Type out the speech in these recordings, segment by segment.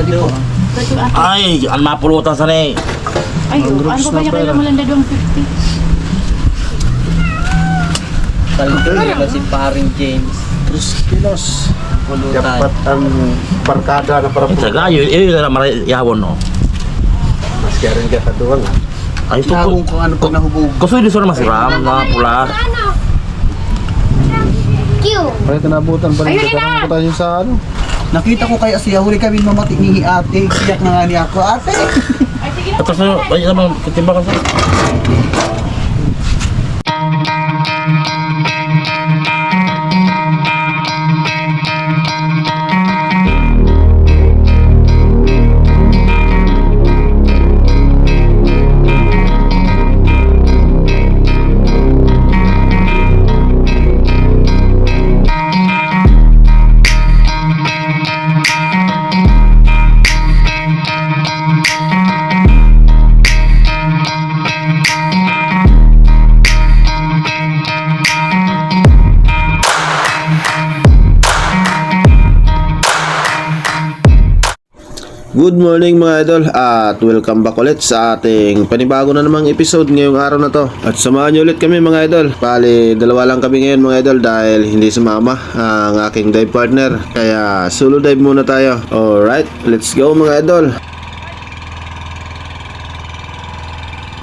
doon. Ay, ang mapulutan sa ni. Ay, ano ba niya kayo malanda 250? Talagay na si paring James. 3 kilos. Pulutan. Dapat ang barkada na para Tsaga, yun na marayahon, no? mas kaya rin ka doon ha. Ay, ito Nahubog kung ano pag nahubog. Kasi di sana masiram, na pula. Kaya tinabutan pa rin kita yung sa ano. Nakita ko kay Asiya, huli kami mamati ni ate. Siyak na nga niya ako, ate. Ito sa'yo, ay naman, katimbakan sa'yo. Good morning mga idol at welcome back ulit sa ating panibago na namang episode ngayong araw na to. At samahan nyo ulit kami mga idol. Bali, dalawa lang kami ngayon mga idol dahil hindi sumama ang aking dive partner. Kaya solo dive muna tayo. Alright, let's go mga idol.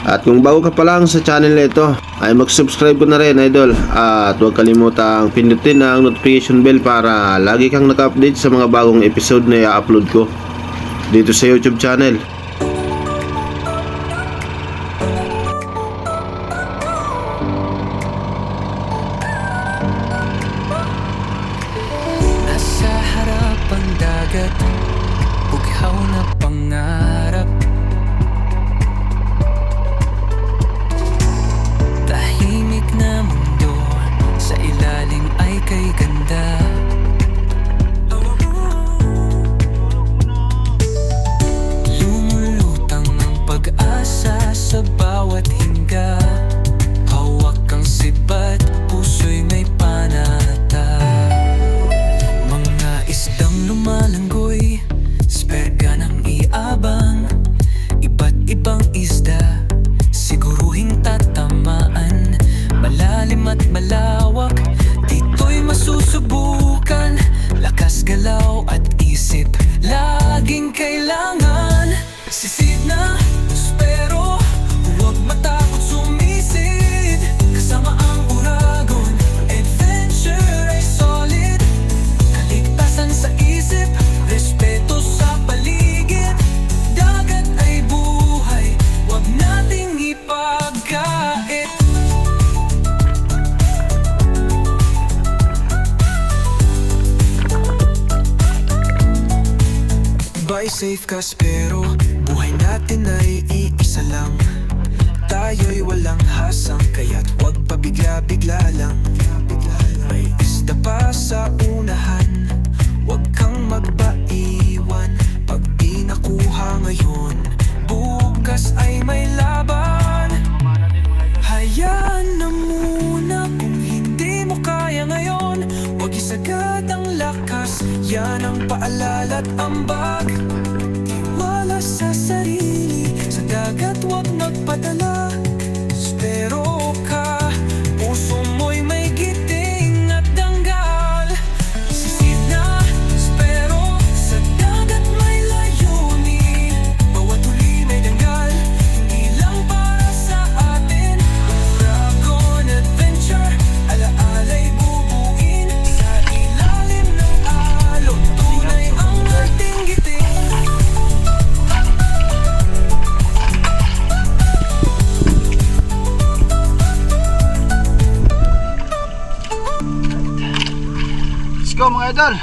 At kung bago ka pa lang sa channel na ito, ay mag-subscribe ko na rin idol. At huwag kalimutang pindutin ang notification bell para lagi kang naka-update sa mga bagong episode na i-upload ko dito sa YouTube channel. Nasa harap ang dagat, bughaw na pangarap. Tahimik na mundo, sa ilalim ay kay ganda. Sa bawat hinga, hawak kang sibat, puso'y may panata. Mga isdang lumalanggoy, sperga ng iabang. Iba't ibang isda, siguruhing tatamaan. Malalim at malawak, dito'y masusubukan. Lakas galaw at isip, laging kailangan. Sisid na, pero huwag matakot sumisid. Kasama ang uragon, adventure ay solid. Kaligtasan sa isip, respeto sa paligid. Dagat ay buhay, huwag nating ipagkait. Buy safe ka pero buhay natin ay iisa lang. Tayo'y walang hasang, kaya't huwag pabigla-bigla lang. May isda pa sa unahan, huwag kang magpaiwan. Pag di nakuha ngayon, bukas ay may laban. Hayaan na muna kung hindi mo kaya ngayon. Huwag isagad ang lakas, yan ang paalala't ambag. Tiwala sa sarili, sa dagat huwag magpadala. Spero ka, puso mo'y may giting at danggal. Sisid na, spero, sa dagat may layunin. Bawat huli may danggal, hindi lang para sa atin. Uragon adventure, alaala'y bubuin. Sa ilalim ng alon, tunay ang ating giting. Let's go mga idol.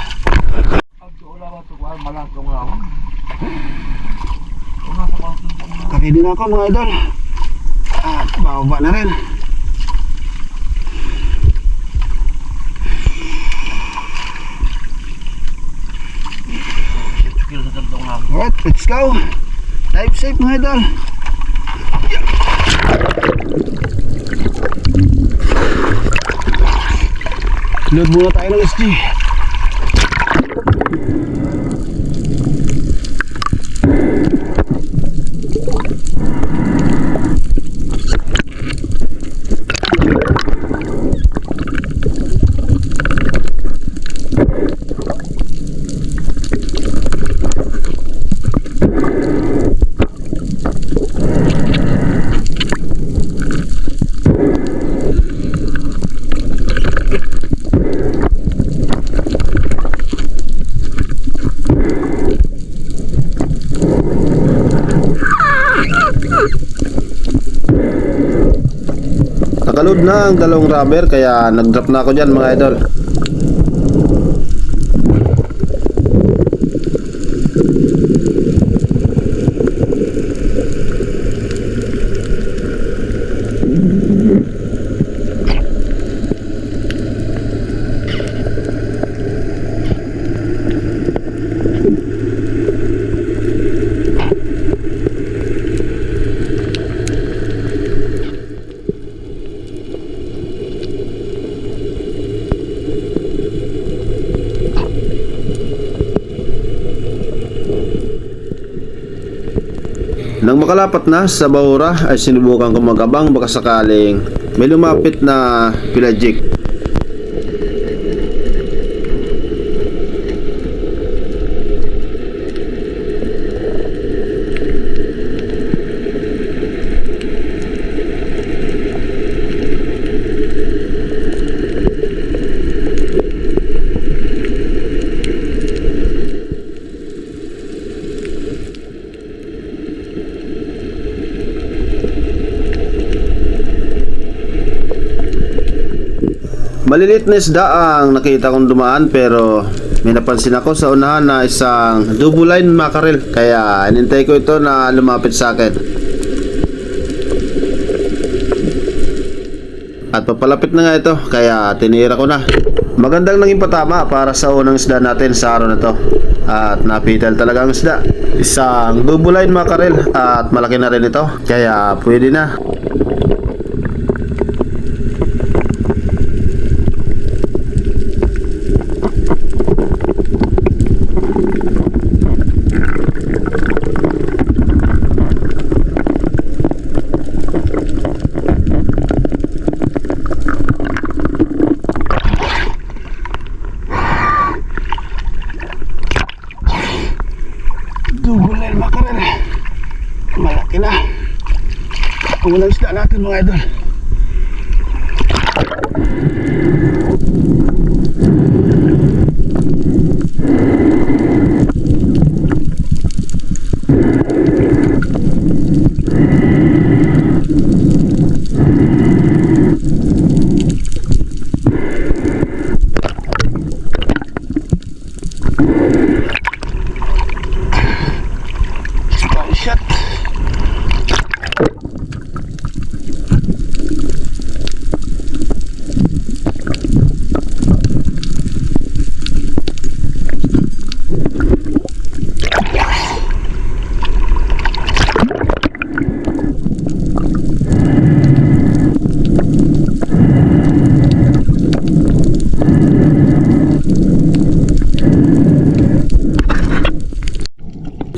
Kakidi na ako mga idol. At bababa na rin. Alright, let's go. Dive safe mga idol. Load muna tayo ng SG. Nakaload na ang dalawang rubber kaya nag-drop na ako dyan mga idol. Nang makalapat na sa Bahura ay sinubukan kong magabang baka sakaling may lumapit na pelagic. Maliliit na isda ang nakita kong dumaan pero may napansin ako sa unahan na isang double line mackerel kaya inintay ko ito na lumapit sa akin. At papalapit na nga ito kaya tinira ko na. Magandang naging patama para sa unang isda natin sa araw na to. At napital talaga ang isda. Isang double line mackerel at malaki na rin ito kaya pwede na. Double line mackerel. Malaki na. Ang unang isda natin mga idol. Shot.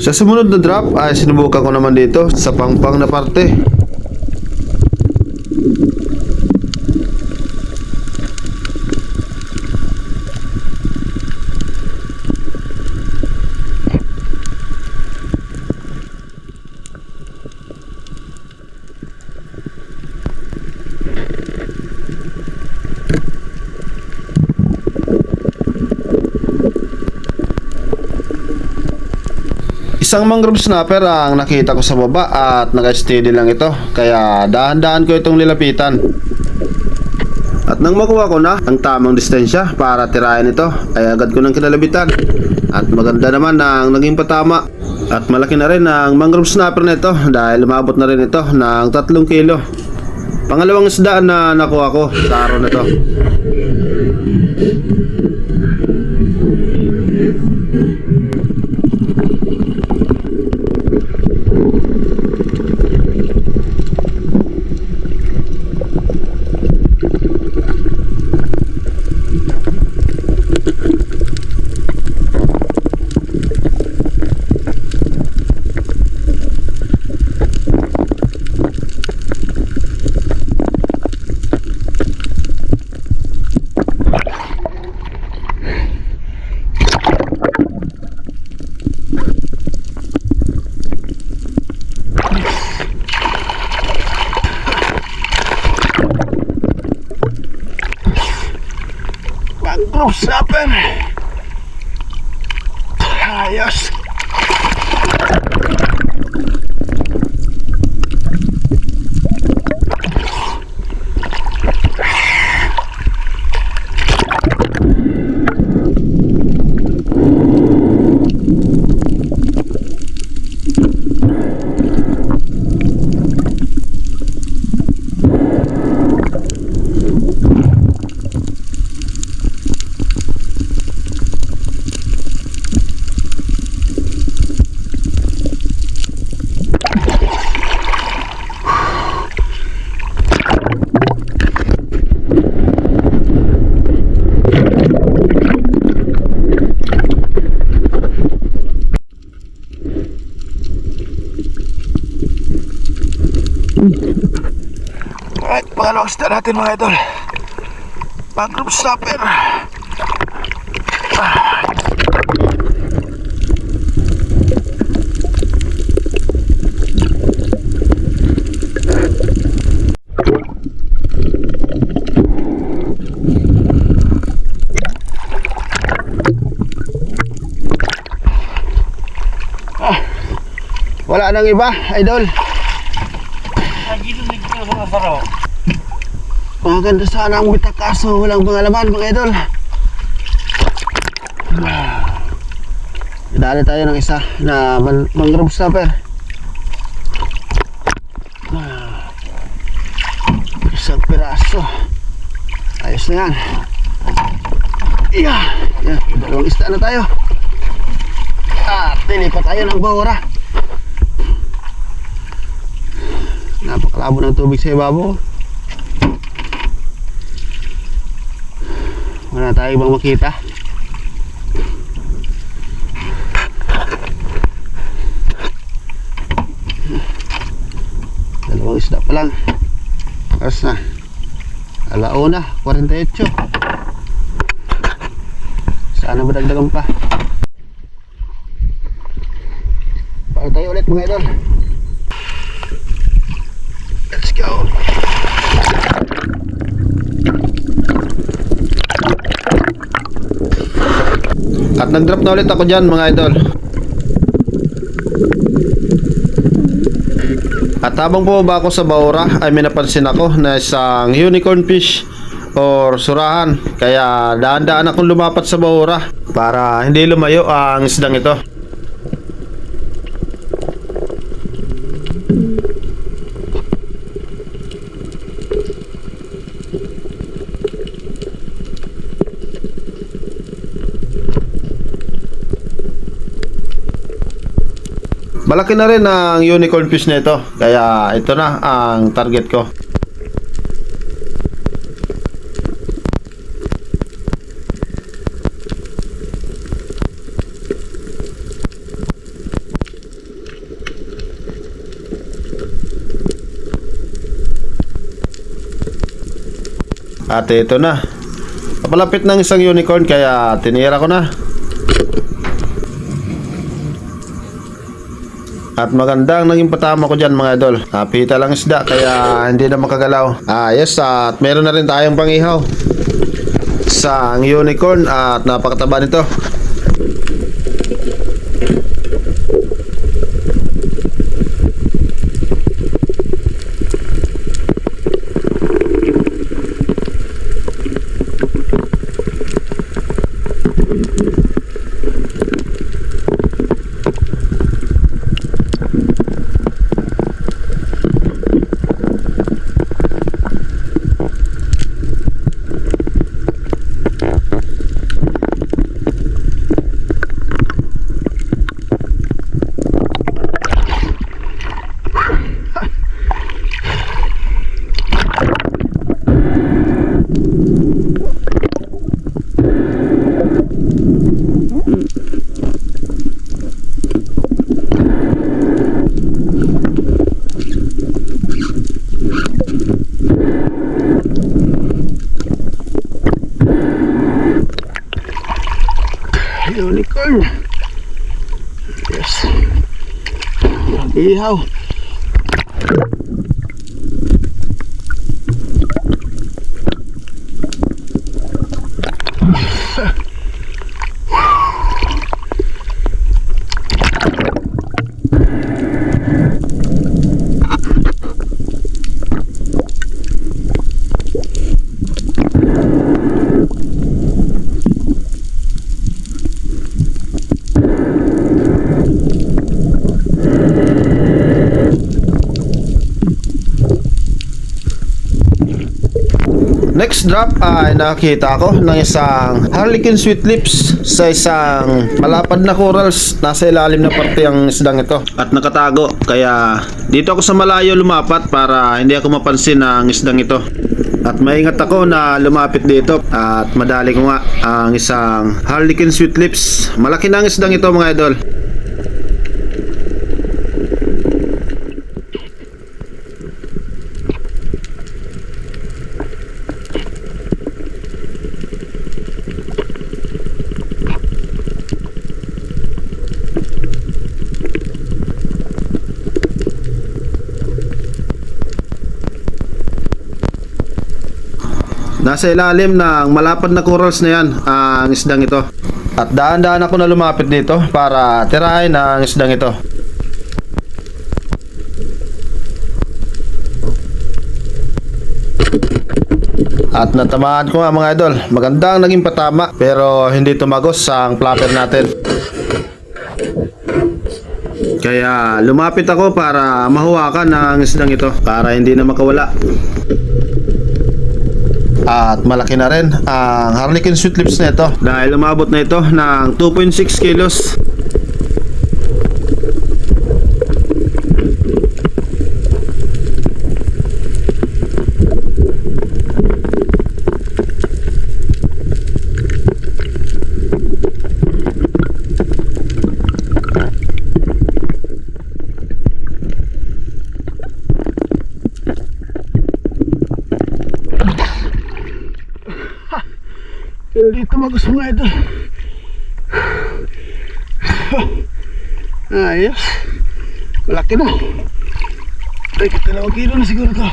Sa sumunod na drop ay sinubukan ko naman dito sa pangpang na parte. Isang mangrove snapper ang nakita ko sa baba at naka-steady lang ito kaya dahan-dahan ko itong nilapitan. At nang makuha ko na ang tamang distansya para tirahin ito ay agad ko nang kinalabitan. At maganda naman ang naging patama. At malaki na rin ang mangrove snapper nito dahil umabot na rin ito ng 3 kilo. Pangalawang isda na nakuha ko sa araw na ito. Mangrove snapper. Ayos. Alright, pangalawang isda natin mga idol. Mangrove snapper. Wala nang iba, idol. Maganda sana ang bitak kaso walang mga laman mga idol. Dali tayo ng isa na mangrove snapper. Isang piraso. Ayos na yan. Yeah, dalawang isda na tayo. At nilipat tayo ng bahura. Napakalabo ng tubig sa ibabaw. Wala tayo ibang makita. Dalawang isda pa lang. Oras na 1:48. Sana madagdagan pa. Para tayo ulit mga idol. Let's go. At nag-drop na ulit ako dyan mga idol. At habang bumaba ako sa bahura ay may napansin ako na isang unicorn fish or surahan. Kaya daan-daan akong lumapat sa bahura para hindi lumayo ang isdang ito. Malaki na rin ang unicorn fish na ito. Kaya ito na ang target ko. At ito na. Papalapit ng isang unicorn kaya tinira ko na. At magandang naging patama ko dyan mga idol. Napita lang isda kaya hindi na makagalaw. Yes, at meron na rin tayong pangihaw. Isang unicorn at napakataba nito. Unicorn. Yes. Ihaw. Next drop ay nakita ko ng isang Harlequin sweet lips sa isang malapad na corals. Nasa ilalim na parte ang isdang ito at nakatago, kaya dito ako sa malayo lumapat para hindi ako mapansin ng isdang ito. At maingat ako na lumapit dito at madali ko nga ang isang Harlequin sweet lips. Malaki na ang isdang ito mga idol. Nasa ilalim ng malapad na corals na yan ang isdang ito. At dahan-dahan ako na lumapit dito para tirahin ang isdang ito. At natamaan ko nga mga idol. Magandang naging patama pero hindi tumagos ang flapper natin. Kaya lumapit ako para mahuwakan ang isdang ito para hindi na makawala. At malaki na rin ang Harlequin sweet lips na ito dahil umabot na ito ng 2.6 kilos. Hindi tumagos mga idol. Ayos. Malaki na. Ay, 2 kilo na siguro to.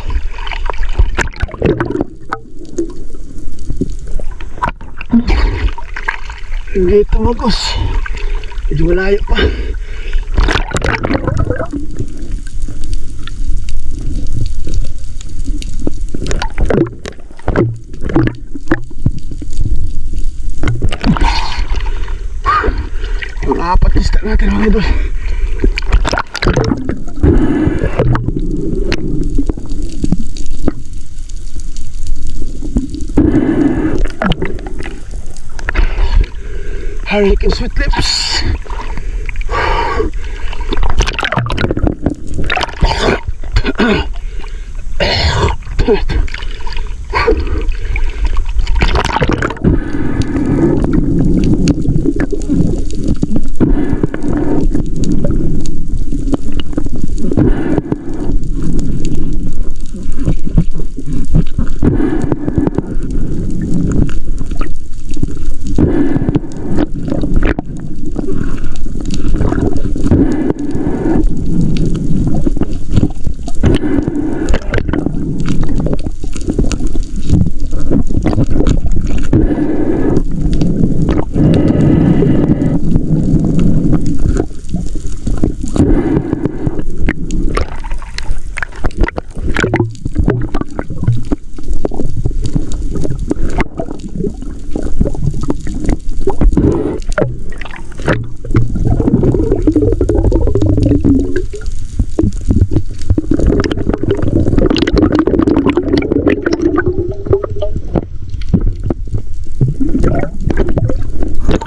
Hindi tumagos. Medyo malayo pa. Ang 4 isda natin mga idol. Harlequin sweet lips.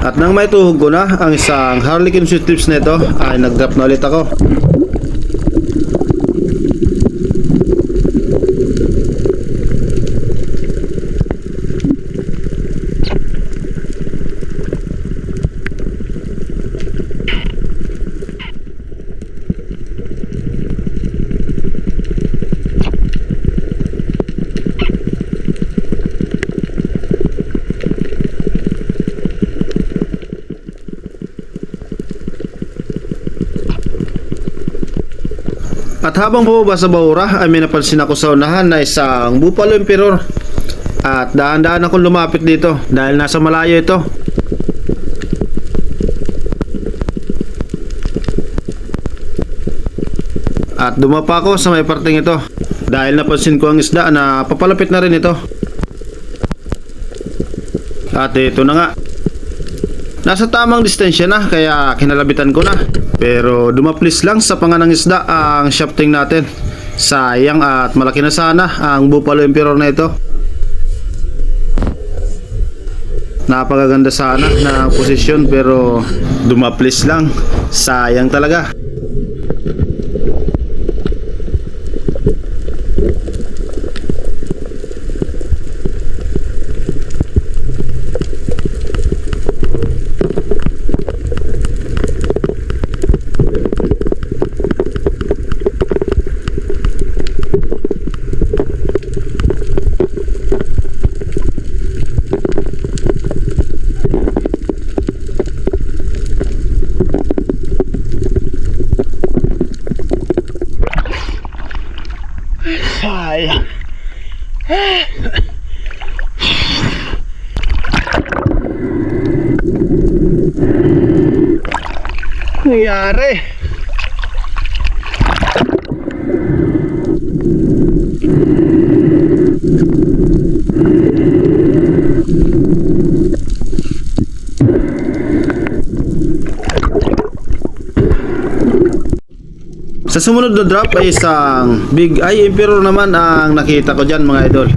At nang may tuhog ko na ang isang Harlequin sweet lips nito ay nag-drop na ulit ako. At habang bumaba sa bahura ay may napansin ako sa unahan na isang Buffalo Emperor. At dahan-dahan akong lumapit dito dahil nasa malayo ito. At dumapa ako sa may parteng ito dahil napansin ko ang isda na papalapit na rin ito. At ito na nga. Nasa tamang distansya na kaya kinalabitan ko na. Pero dumaplis lang sa panganang isda ang shafting natin. Sayang at malaki na sana ang Buffalo Emperor na ito. Napakaganda sana na posisyon pero dumaplis lang. Sayang talaga. Sayang. pare. Sa sumunod na drop ay isang Big Eye Emperor naman ang nakita ko dyan mga idol.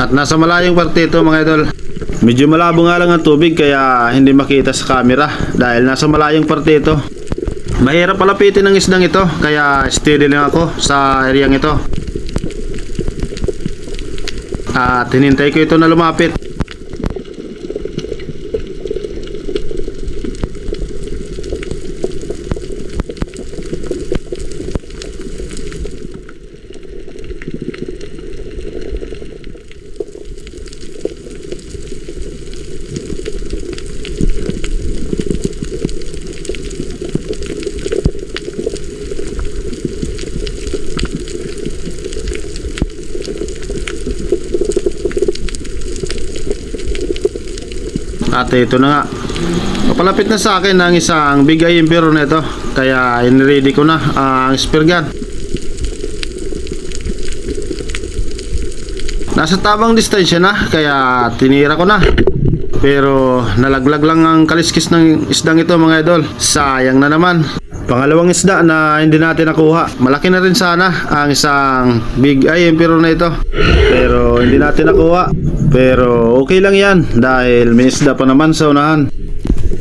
At nasa malayong parte ito mga idol. Medyo malabo nga lang ang tubig kaya hindi makita sa camera dahil nasa malayong parte ito. Mahirap palapitin ang isdang ito kaya steady lang ako sa areang ito. At hinintay ko ito na lumapit. At ito na nga, papalapit na sa akin ang isang Big Eye Emperor na ito. Kaya in-ready ko na ang spear gun. Nasa tamang distansya na kaya tinira ko na. Pero nalaglag lang ang kaliskis ng isdang ito mga idol. Sayang na naman. Pangalawang isda na hindi natin nakuha. Malaki na rin sana ang isang Big Eye Emperor na ito. Pero hindi natin nakuha. Pero okay lang yan dahil may isda pa naman sa unahan.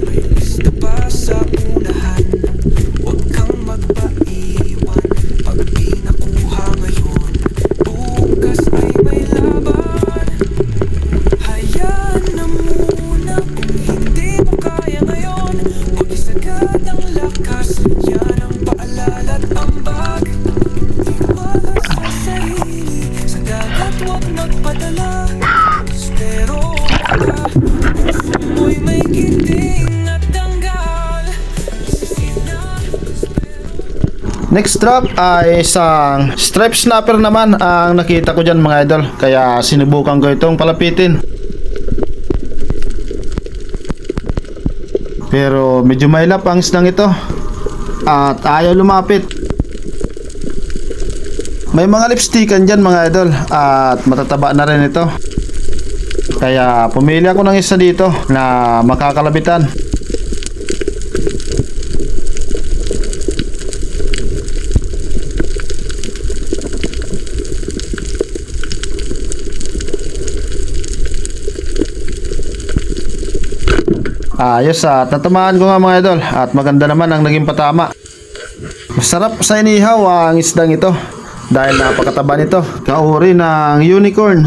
May pista pa sa unahan, huwag kang magpaiwan. Pag di nakuha ngayon, bukas ay may laban. Hayaan na muna kung hindi mo kaya ngayon. Huwag isagad ang lakas, yan ang paalala't ambag. Tiwala sa sarili, sa dagat huwag magpadala. Pero puso mo'y may ginting at tanggal. Next drop ay isang stripe snapper naman ang nakita ko dyan mga idol. Kaya sinubukan ko itong palapitin. Pero medyo mailap ang isdang ito at ayaw lumapit. May mga lipstickan dyan mga idol at matataba na rin ito. Kaya pumili ako ng isa dito na makakalabitan. Ayos at natamaan ko nga mga idol at maganda naman ang naging patama. Masarap sa inihaw ang isdang ito dahil napakataba nito. Kauri ng unicorn.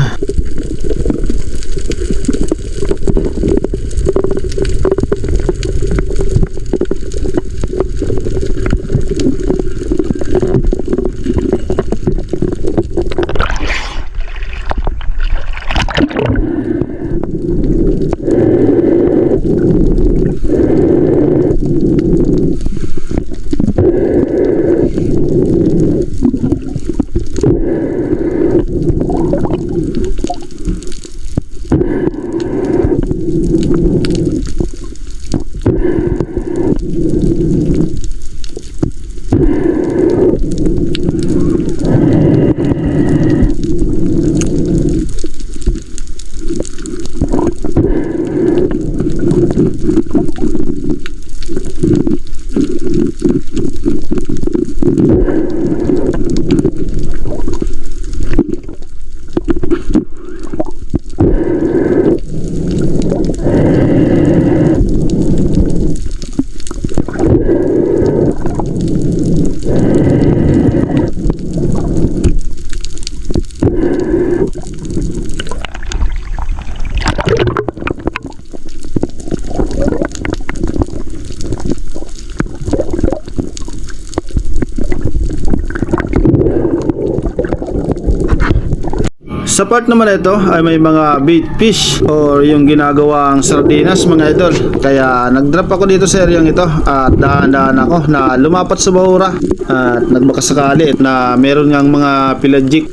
Sa part naman ito ay may mga bait fish or yung ginagawang sardinas mga idol. Kaya nag-drop ako dito sa area ito at dahan-dahan ako na lumapat sa bahura at nagmakasakali na meron ngang mga pelagic.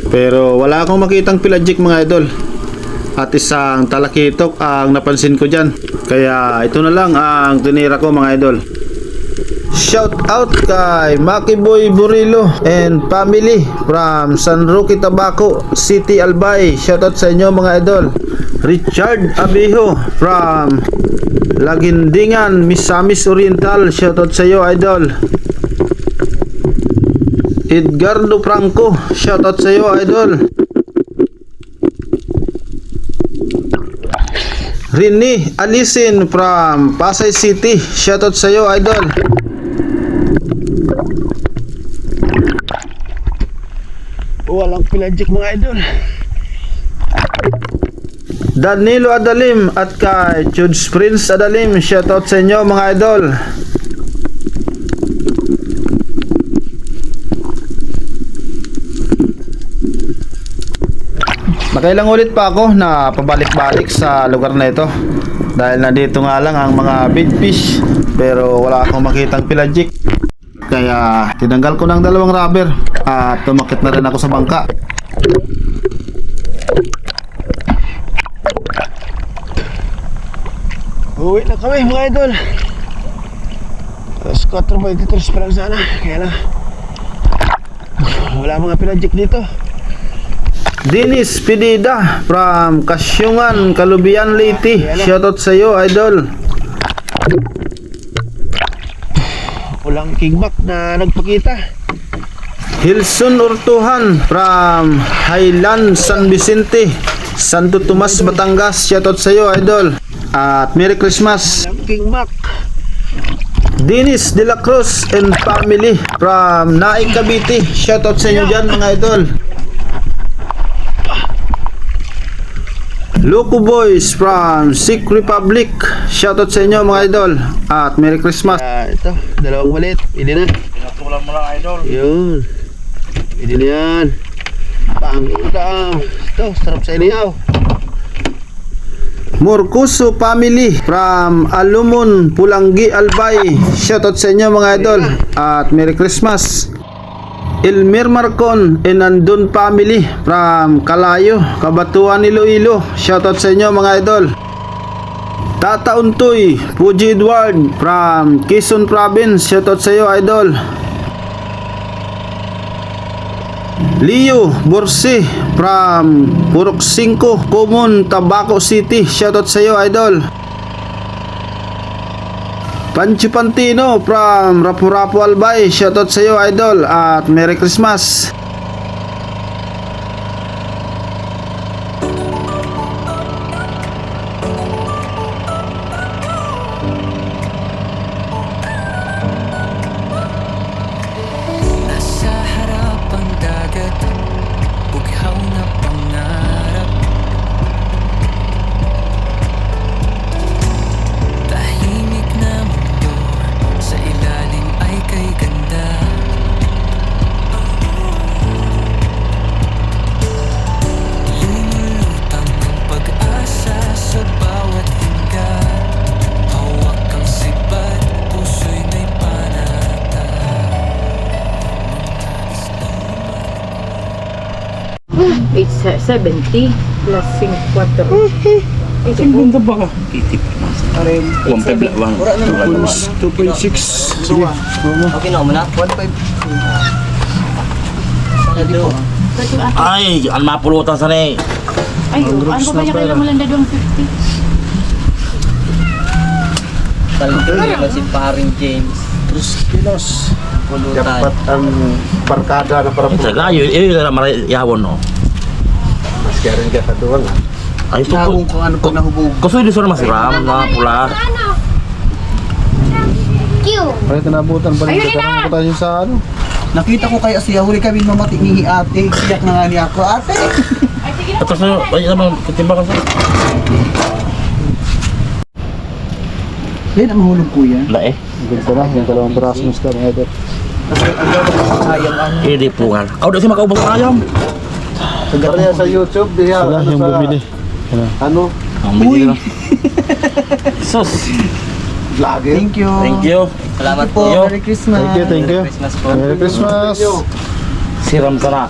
Pero wala akong makitang pelagic mga idol. At isang talakitok ang napansin ko dyan. Kaya ito na lang ang tinira ko mga idol. Shout out kay Maki Boy Burilo and family from San Roque, Tabaco City, Albay. Shout out sa inyo mga idol. Richard Abijo from Lagindingan, Misamis Oriental. Shout out sa iyo idol. Edgardo Franco, shoutout sa iyo idol. Rini Alisin from Pasay City, shoutout sa iyo idol. Walang pelagic mga idol. Danilo Adalim at kay Chuds Prince Adalim, shoutout sa inyo mga idol. Nakailang ulit pa ako na pabalik-balik sa lugar na ito dahil nandito nga lang ang mga big fish pero wala akong makitang pelagic. Kaya tinanggal ko ng dalawang rubber at tumakit na rin ako sa bangka. Uwi na kami mga idol. Alas 4:23 pa lang sana. Kaya na wala mga pelagic dito. Dennis Pineda from Kasyungan, Kalubian, Leyte. Shoutout sa iyo idol. Walang kingback na nagpakita. Hilson Ortuhan from Highland, San Vicente, Santo Tomas, Batangas. Shoutout sa iyo idol. At Merry Christmas. Walang kingback. Dennis De La Cruz and family from Naik, Cavite. Shoutout sa inyo dyan mga idol. Loco Boys from Czech Republic. Shoutout sa inyo mga idol. At Merry Christmas. Ito, dalawang malit. Pwede na. Pinatulan mo lang idol. Yun. Pwede na yan. Pangutang. Ito, sarap sa inihaw. Morcuso family from Alumon, Pulangi, Albay. Shoutout sa inyo mga idol. At Merry Christmas. Elmer Marcon and Andon family from Kalayo, Kabatuan, Iloilo. Shoutout sa inyo mga idol. Tata Untoy, Puji Edward from Quezon Province. Shoutout sa iyo idol. Leo Borsi from Purok 5, Common, Tabaco City. Shoutout sa iyo idol. Pancho Pantino from Rapu-Rapu, Albay. Shoutout sa iyo idol at Merry Christmas. Nasa harap ang dagat, bughaw na pangarap. Tahimik na mundo, sa ilalim ay kay ganda. Lumulutang ang pag-asa sa bawat hinga. Hawak ang sibat, puso'y may panata. 870 plus 54. Ang ganda ba ka? Kitip. Arin. 1.5 lang. 2.6. Sige. Okay na, muna. 1.5. Ay, ang mapulutan sa ni. Ay, ano ba niya kailangan mo lang dadawang 50? Si paring James. 3 kilos. Dapat ang barkada na para Saga, yun na marayawon no. mas kaya rin ka doon. Ay, ito Nahubog kung ano po nahubog. Gusto yun na masiram na pula. Pwede nabutan ba rin ka tayo sa ano? Nakita ko kay Asiya, huli kami mamati ni ate. Siyak na nga niya ako. Ate! Ay, sige na. Ito sa'yo, ay naman, katimbakan sa'yo. Yan ang mahulog ko yan. Lae. Ganito lang, yung 2 piraso ng star mga idol. Sayang ang Hindi pungan. Ako di siya makaubos ng ayam. Kaya sa YouTube, diya, Sila yung bumili. ano, Ang bili lang. Sus. vlogger. Thank you. Thank you. Salamat po. Yo. Merry Christmas. Thank you, thank you. Merry Christmas po. Merry Christmas. Siram ka na.